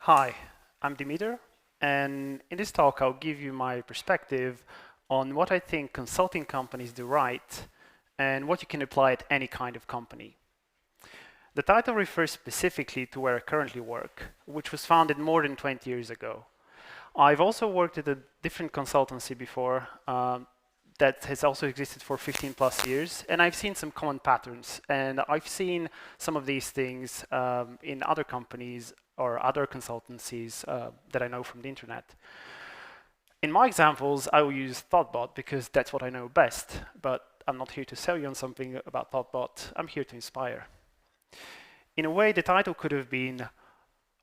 Hi, I'm Dimiter, and in this talk I'll give you my perspective on what I think consulting companies do right and what you can apply at any kind of company. The title refers specifically to where I currently work, which was founded more than 20 years ago. I've also worked at a different consultancy before that has also existed for 15 plus years, and I've seen some common patterns, and I've seen some of these things in other companies or other consultancies that I know from the internet. In my examples, I will use thoughtbot because that's what I know best, but I'm not here to sell you on something about thoughtbot. I'm here to inspire. In a way, the title could have been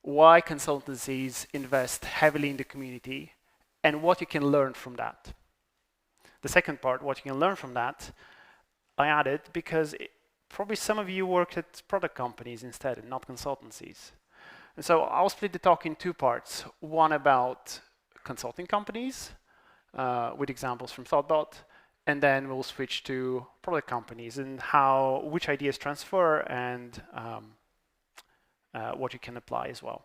why consultancies invest heavily in the community and what you can learn from that. The second part, what you can learn from that, I added because probably some of you worked at product companies instead and not consultancies. And so I'll split the talk in two parts. One about consulting companies with examples from thoughtbot, and then we'll switch to product companies and which ideas transfer and what you can apply as well.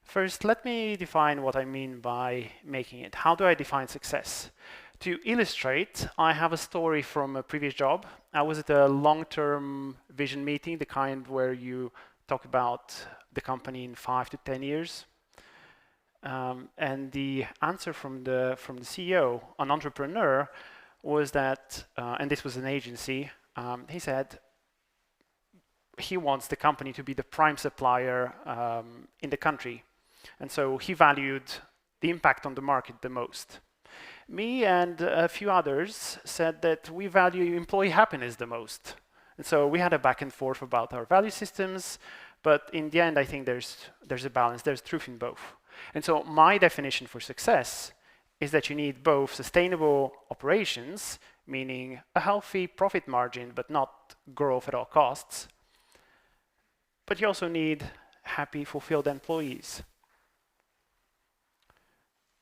First, let me define what I mean by making it. How do I define success? To illustrate, I have a story from a previous job. I was at a long-term vision meeting, the kind where you talk about the company in 5 to 10 years. And the answer from the CEO, an entrepreneur, was that, and this was an agency, he said he wants the company to be the prime supplier in the country. And so he valued the impact on the market the most. Me and a few others said that we value employee happiness the most. And so we had a back and forth about our value systems, but in the end, I think there's a balance, there's truth in both. And so my definition for success is that you need both sustainable operations, meaning a healthy profit margin, but not growth at all costs. But you also need happy, fulfilled employees.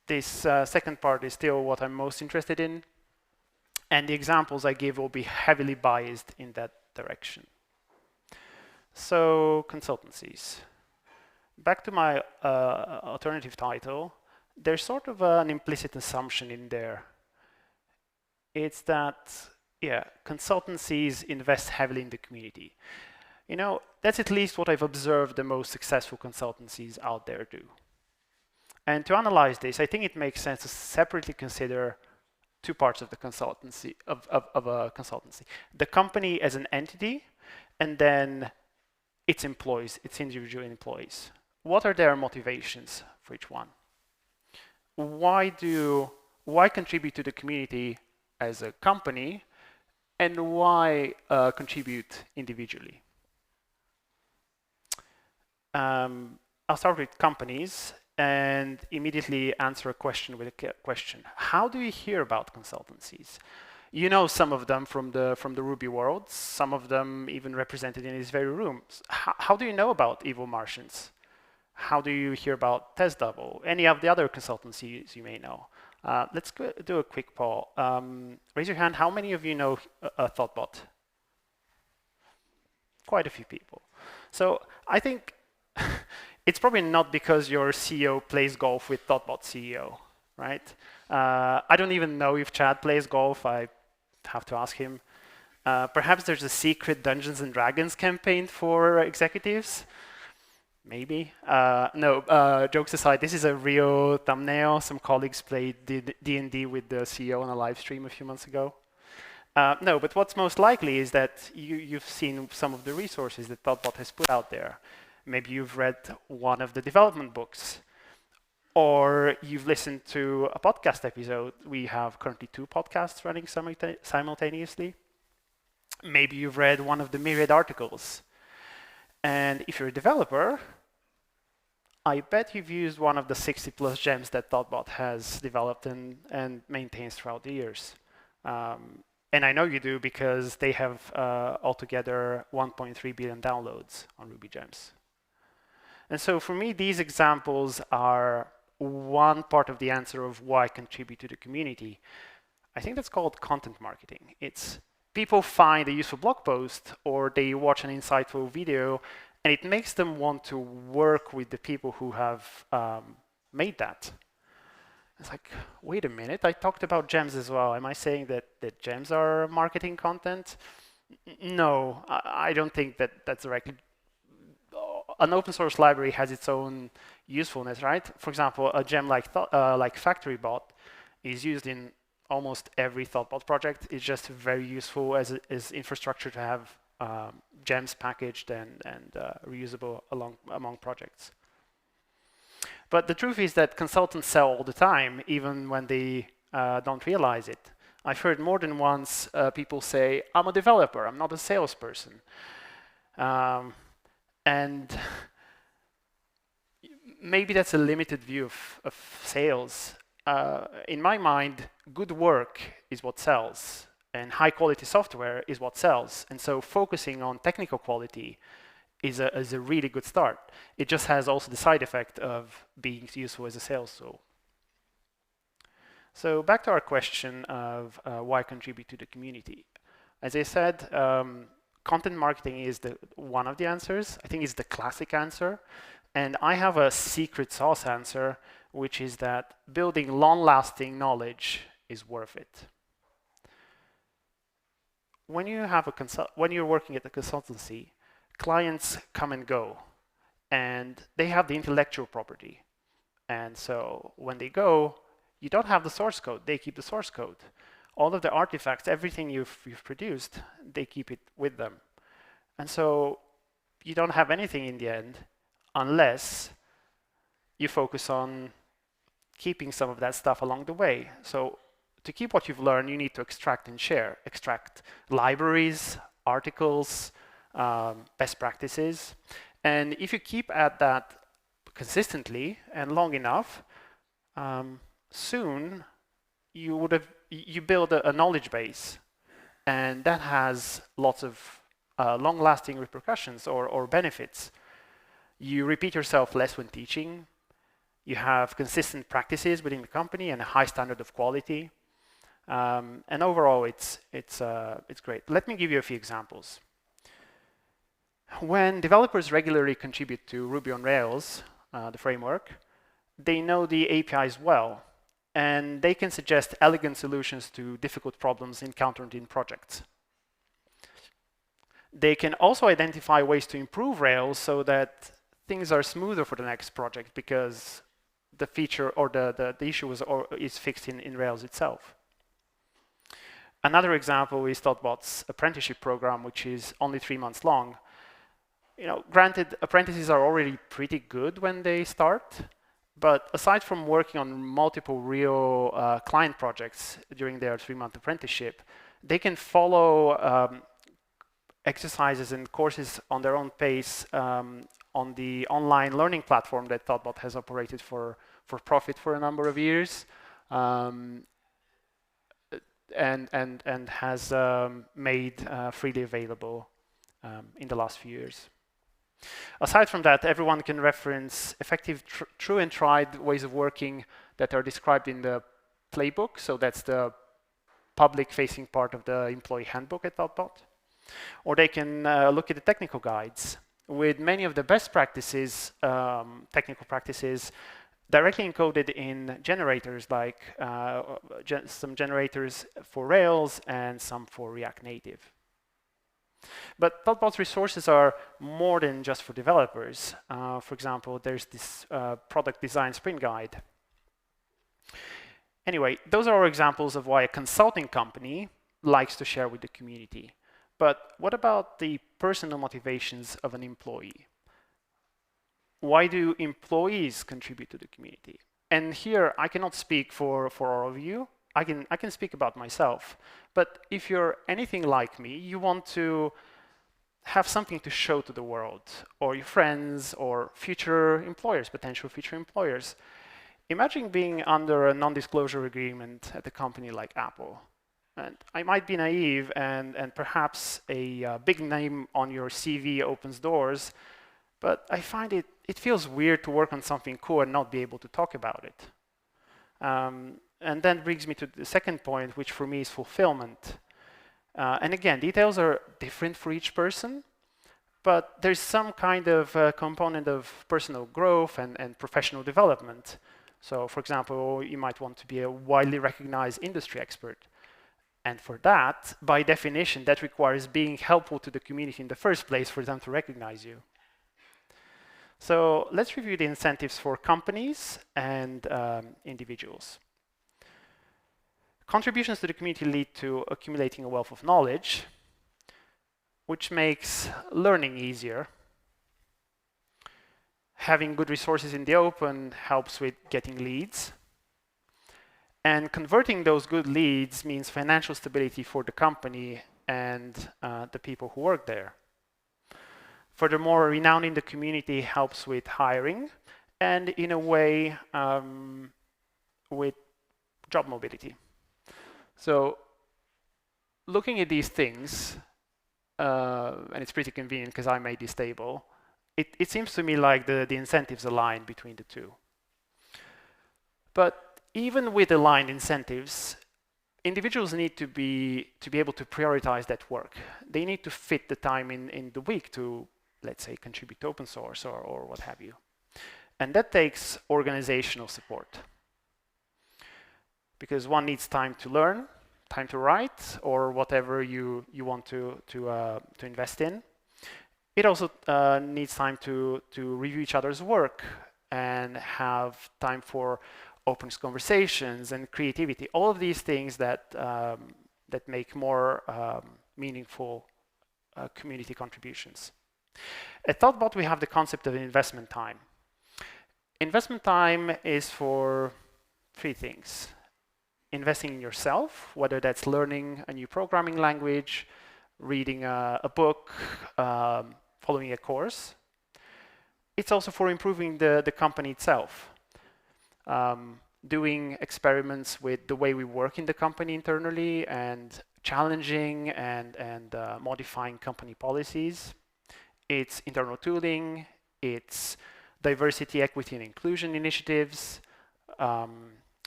This second part is still what I'm most interested in, and the examples I give will be heavily biased in that direction. So, consultancies. Back to my alternative title, there's sort of an implicit assumption in there. It's that, consultancies invest heavily in the community. You know, that's at least what I've observed the most successful consultancies out there do. And to analyze this, I think it makes sense to separately consider two parts of the consultancy, of a consultancy. The company as an entity, and then its employees, its individual employees. What are their motivations for each one? Why contribute to the community as a company, and why contribute individually? I'll start with companies and immediately answer a question with a question. How do you hear about consultancies? You know some of them from the Ruby world, some of them even represented in this very room. How do you know about Evil Martians? How do you hear about TestDouble? Any of the other consultancies you may know? Let's do a quick poll. Raise your hand, how many of you know thoughtbot? Quite a few people. So I think it's probably not because your CEO plays golf with thoughtbot CEO, right? I don't even know if Chad plays golf. I have to ask him. Perhaps there's a secret Dungeons and Dragons campaign for executives. Maybe. No, jokes aside, this is a real thumbnail. Some colleagues played D&D with the CEO on a live stream a few months ago. No, but what's most likely is that you've seen some of the resources that thoughtbot has put out there. Maybe you've read one of the development books, or you've listened to a podcast episode. We have currently 2 podcasts running simultaneously. Maybe you've read one of the myriad articles. And if you're a developer, I bet you've used one of the 60 plus gems that thoughtbot has developed and maintains throughout the years. And I know you do because they have altogether 1.3 billion downloads on Ruby gems. And so for me, these examples are one part of the answer of why contribute to the community. I think that's called content marketing. It's people find a useful blog post or they watch an insightful video And it makes them want to work with the people who have made that. It's like, wait a minute, I talked about gems as well. Am I saying that gems are marketing content? No, I don't think that that's directly. An open source library has its own usefulness, right? For example, a gem like FactoryBot is used in almost every thoughtbot project. It's just very useful as infrastructure to have gems packaged and reusable among projects. But the truth is that consultants sell all the time, even when they don't realize it. I've heard more than once people say, I'm a developer, I'm not a salesperson. And maybe that's a limited view of sales. In my mind, good work is what sells, and high quality software is what sells. And so focusing on technical quality is a really good start. It just has also the side effect of being useful as a sales tool. So back to our question of why contribute to the community. As I said, content marketing is one of the answers. I think it's the classic answer. And I have a secret sauce answer, which is that building long-lasting knowledge is worth it. When you're working at a consultancy, clients come and go, and they have the intellectual property. And so when they go, you don't have the source code, they keep the source code. All of the artifacts, everything you've produced, they keep it with them. And so you don't have anything in the end unless you focus on keeping some of that stuff along the way. So to keep what you've learned, you need to extract and share. Extract libraries, articles, best practices. And if you keep at that consistently and long enough, soon you build a knowledge base, and that has lots of long-lasting repercussions or benefits. You repeat yourself less when teaching. You have consistent practices within the company and a high standard of quality. And overall, it's great. Let me give you a few examples. When developers regularly contribute to Ruby on Rails, the framework, they know the APIs well, and they can suggest elegant solutions to difficult problems encountered in projects. They can also identify ways to improve Rails so that things are smoother for the next project because the feature or the issue is fixed in Rails itself. Another example is thoughtbot's apprenticeship program, which is only 3 months long. Granted, apprentices are already pretty good when they start, but aside from working on multiple real client projects during their 3-month apprenticeship, they can follow exercises and courses on their own pace on the online learning platform that thoughtbot has operated for profit for a number of years, and has made freely available in the last few years. Aside from that, everyone can reference effective, true and tried ways of working that are described in the playbook. So that's the public-facing part of the employee handbook at thoughtbot. Or they can look at the technical guides with many of the best practices, technical practices, directly encoded in generators, like some generators for Rails and some for React Native. But thoughtbot's resources are more than just for developers. For example, there's this product design sprint guide. Anyway, those are all examples of why a consulting company likes to share with the community. But what about the personal motivations of an employee? Why do employees contribute to the community? And here, I cannot speak for all of you. I can speak about myself. But if you're anything like me, you want to have something to show to the world, or your friends, or future employers, potential future employers. Imagine being under a non-disclosure agreement at a company like Apple. And I might be naive, and perhaps a big name on your CV opens doors, but I find it feels weird to work on something cool and not be able to talk about it. And that brings me to the second point, which for me is fulfillment. And again, details are different for each person, But there's some kind of component of personal growth and professional development. So for example, you might want to be a widely recognized industry expert. And for that, by definition, that requires being helpful to the community in the first place for them to recognize you. So let's review the incentives for companies and individuals. Contributions to the community lead to accumulating a wealth of knowledge, which makes learning easier. Having good resources in the open helps with getting leads. And converting those good leads means financial stability for the company and the people who work there. Furthermore, renown in the community helps with hiring and, in a way, with job mobility. So looking at these things, and it's pretty convenient because I made this table, it seems to me like the incentives align between the two. But even with aligned incentives, individuals need to be able to prioritize that work. They need to fit the time in the week to, let's say, contribute to open source or what have you. And that takes organizational support. Because one needs time to learn, time to write, or whatever you want to invest in. It also needs time to review each other's work and have time for open conversations and creativity. All of these things that make more meaningful community contributions. At thoughtbot, we have the concept of investment time. Investment time is for three things. Investing in yourself, whether that's learning a new programming language, reading a book, following a course. It's also for improving the company itself. Doing experiments with the way we work in the company internally and challenging and modifying company policies. It's internal tooling, it's diversity, equity, and inclusion initiatives,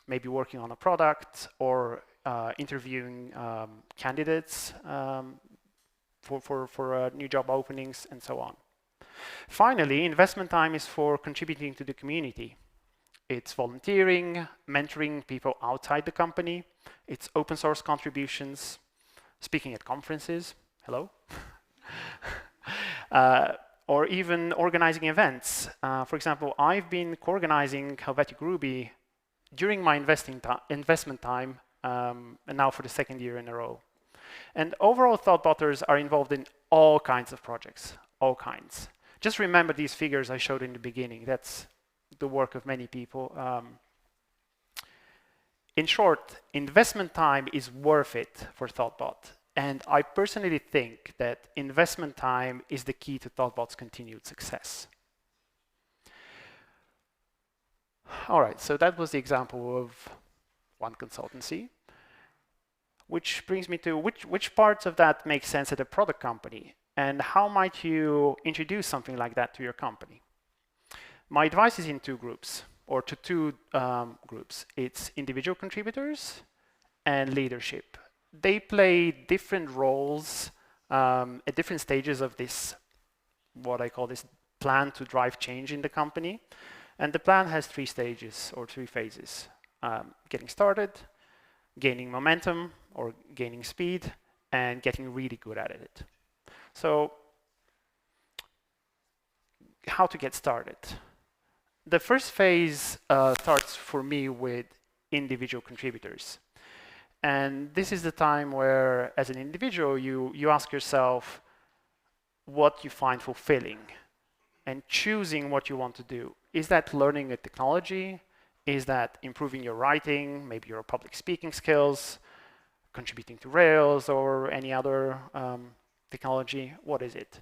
maybe working on a product or interviewing candidates for new job openings and so on. Finally, investment time is for contributing to the community. It's volunteering, mentoring people outside the company. It's open source contributions, speaking at conferences, hello, or even organizing events. For example, I've been co-organizing Helvetic Ruby during my investment time, and now for the second year in a row. And overall, thoughtbotters are involved in all kinds of projects, all kinds. Just remember these figures I showed in the beginning. That's the work of many people. In short, investment time is worth it for thoughtbot. And I personally think that investment time is the key to thoughtbot's continued success. All right, so that was the example of one consultancy, which brings me to which parts of that make sense at a product company, and how might you introduce something like that to your company? My advice is in two groups, or to two groups. It's individual contributors and leadership. They play different roles at different stages of this, what I call this plan to drive change in the company. And the plan has three stages or three phases. Getting started, gaining momentum or gaining speed, and getting really good at it. So how to get started? The first phase starts for me with individual contributors. And this is the time where, as an individual, you ask yourself what you find fulfilling and choosing what you want to do. Is that learning a technology? Is that improving your writing, maybe your public speaking skills, contributing to Rails or any other technology? What is it?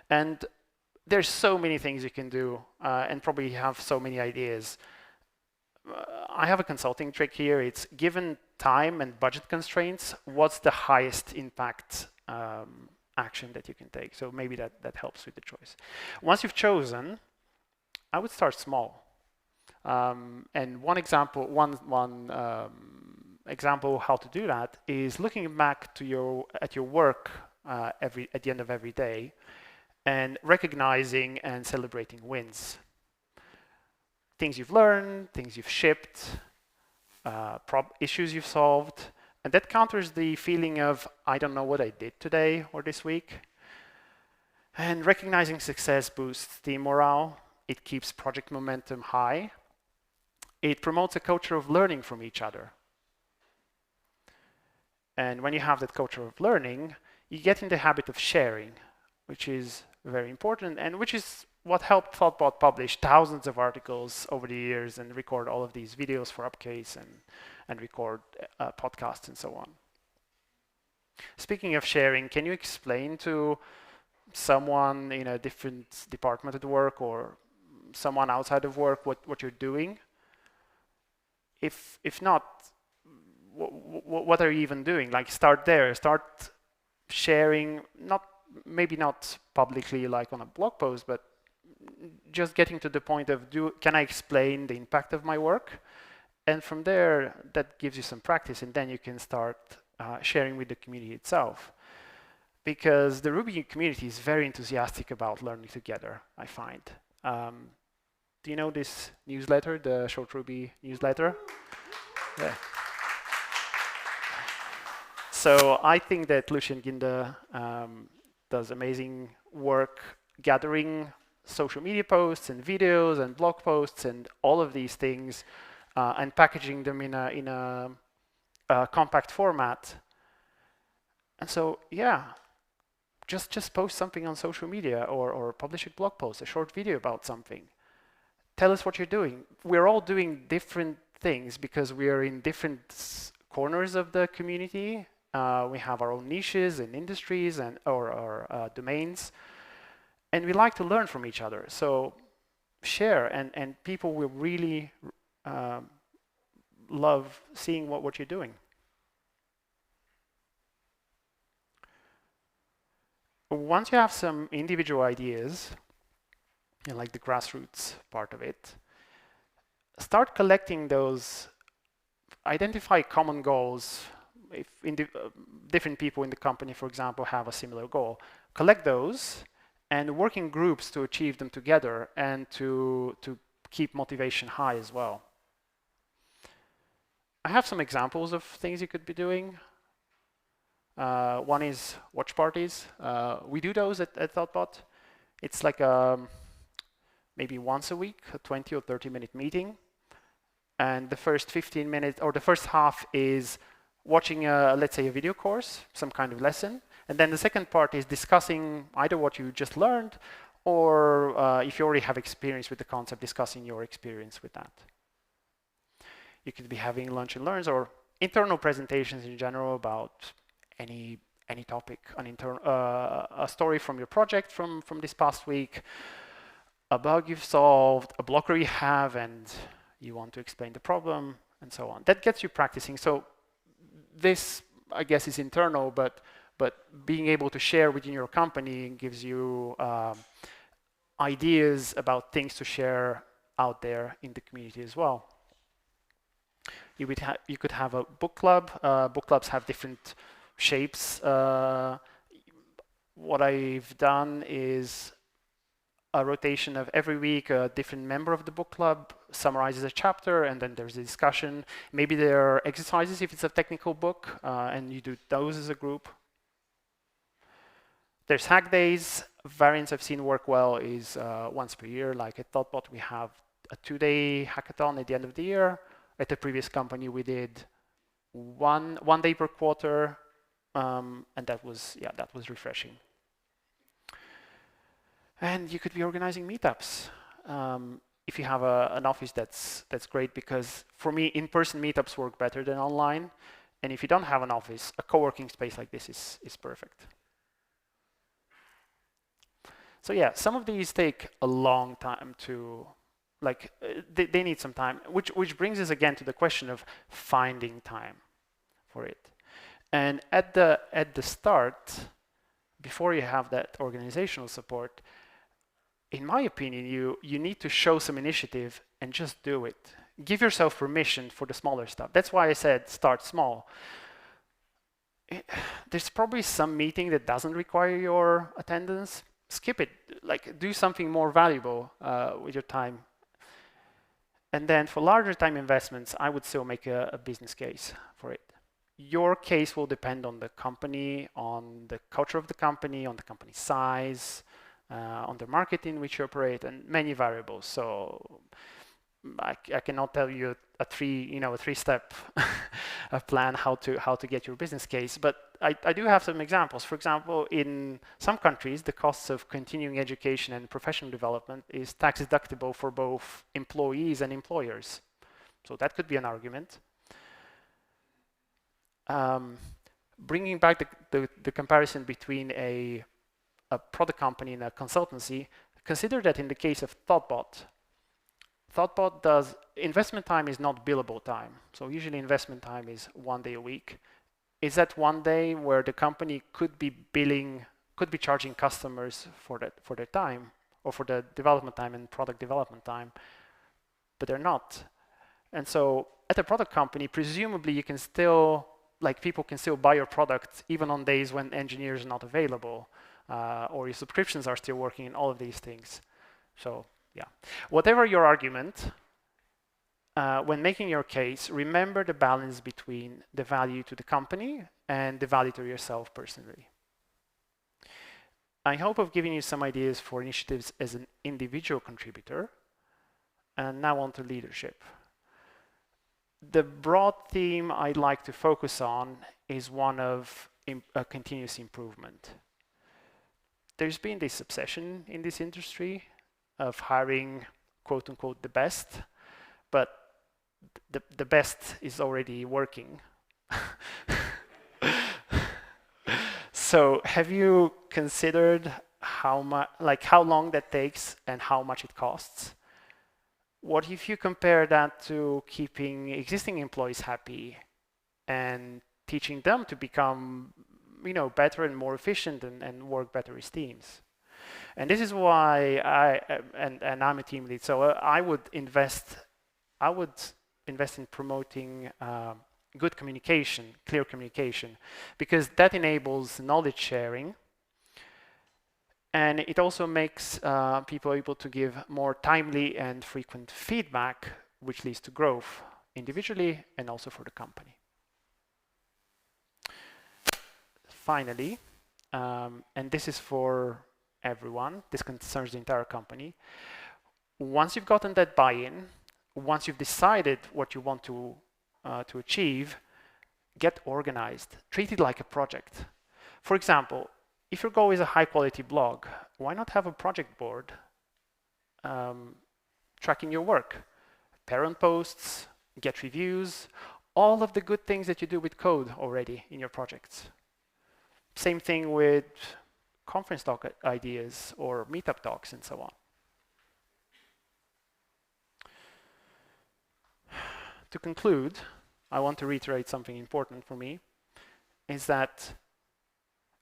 And there's so many things you can do and probably have so many ideas. I have a consulting trick here. It's given time and budget constraints, what's the highest impact action that you can take? So maybe that helps with the choice. Once you've chosen, I would start small. And one example how to do that is looking back to at your work at the end of every day and recognizing and celebrating wins. Things you've learned, things you've shipped, issues you've solved, and that counters the feeling of, I don't know what I did today or this week. And recognizing success boosts team morale. It keeps project momentum high. It promotes a culture of learning from each other. And when you have that culture of learning, you get in the habit of sharing, which is very important, and which is what helped thoughtbot publish thousands of articles over the years and record all of these videos for Upcase and record podcasts and so on. Speaking of sharing, can you explain to someone in a different department at work or someone outside of work what you're doing? If not, what are you even doing? Like, start there, start sharing, maybe not publicly like on a blog post, but just getting to the point of, can I explain the impact of my work? And from there, that gives you some practice, and then you can start sharing with the community itself. Because the Ruby community is very enthusiastic about learning together, I find. Do you know this newsletter, the Short Ruby newsletter? Yeah. So I think that Lucien Ginde does amazing work gathering social media posts and videos and blog posts and all of these things and packaging them in a compact format. And so, yeah, just post something on social media or publish a blog post, a short video about something. Tell us what you're doing. We're all doing different things because we are in different corners of the community. We have our own niches and industries or domains, and we like to learn from each other. So share, and people will really love seeing what you're doing. Once you have some individual ideas, like the grassroots part of it, start collecting those, identify common goals. If different people in the company, for example, have a similar goal, collect those and work in groups to achieve them together and to keep motivation high as well. I have some examples of things you could be doing. One is watch parties. We do those at thoughtbot. It's like maybe once a week, a 20 or 30-minute meeting. And the first 15 minutes, or the first half, is watching, let's say, a video course, some kind of lesson. And then the second part is discussing either what you just learned or if you already have experience with the concept, discussing your experience with that. You could be having lunch and learns or internal presentations in general about any topic, a story from your project from this past week, a bug you've solved, a blocker you have, and you want to explain the problem, and so on. That gets you practicing. So this, I guess, is internal, but being able to share within your company gives you ideas about things to share out there in the community as well. You could have a book club. Book clubs have different shapes. What I've done is a rotation of every week, a different member of the book club summarizes a chapter, and then there's a discussion. Maybe there are exercises if it's a technical book, and you do those as a group. There's hack days. Variants I've seen work well is once per year. Like at thoughtbot, we have a 2-day hackathon at the end of the year. At the previous company, we did one day per quarter, and that was refreshing. And you could be organizing meetups. If you have an office, that's great, because for me, in-person meetups work better than online. And if you don't have an office, a co-working space like this is perfect. So yeah, some of these take a long time to, like, they need some time, which brings us again to the question of finding time for it. And at the start, before you have that organizational support, in my opinion, you need to show some initiative and just do it. Give yourself permission for the smaller stuff. That's why I said start small. There's probably some meeting that doesn't require your attendance, skip it. Like, do something more valuable with your time. And then for larger time investments, I would still make a business case for it. Your case will depend on the company, on the culture of the company, on the company size, on the market in which you operate, and many variables. So I cannot tell you a three-step plan how to get your business case, but I do have some examples. For example, in some countries, the costs of continuing education and professional development is tax deductible for both employees and employers. So that could be an argument. Bringing back the comparison between a product company and a consultancy, consider that in the case of thoughtbot does investment time is not billable time. So usually investment time is 1 day a week. Is that 1 day where the company could be charging customers for their time, or for the development time and product development time, but they're not. And so at a product company, presumably you can still, like, people can still buy your product even on days when engineers are not available, or your subscriptions are still working, and all of these things. So yeah, whatever your argument, when making your case, remember the balance between the value to the company and the value to yourself personally. I hope I've given you some ideas for initiatives as an individual contributor. And now on to leadership. The broad theme I'd like to focus on is one of continuous improvement. There's been this obsession in this industry of hiring, quote unquote, the best, but the best is already working. So have you considered how long that takes and how much it costs? What if you compare that to keeping existing employees happy and teaching them to become, better and more efficient and work better as teams? And this is why I'm a team lead. So I would invest in promoting good communication, clear communication, because that enables knowledge sharing. And it also makes people able to give more timely and frequent feedback, which leads to growth individually and also for the company. Finally, and this is for everyone, this concerns the entire company. Once you've gotten that buy-in, once you've decided what you want to achieve, get organized. Treat it like a project. For example, if your goal is a high-quality blog, why not have a project board tracking your work? Parent posts, get reviews, all of the good things that you do with code already in your projects. Same thing with conference talk ideas or meetup talks and so on. To conclude, I want to reiterate something important for me, is that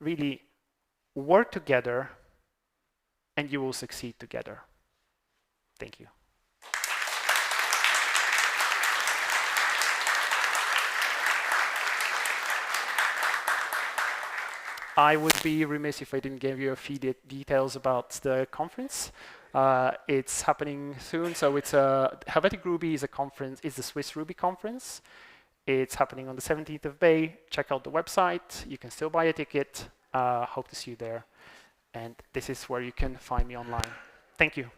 really work together and you will succeed together. Thank you. I would be remiss if I didn't give you a few details about the conference. It's happening soon, so it's Helvetic Ruby is a conference, it's the Swiss Ruby conference. It's happening on the 17th of May. Check out the website. You can still buy a ticket. Hope to see you there. And this is where you can find me online. Thank you.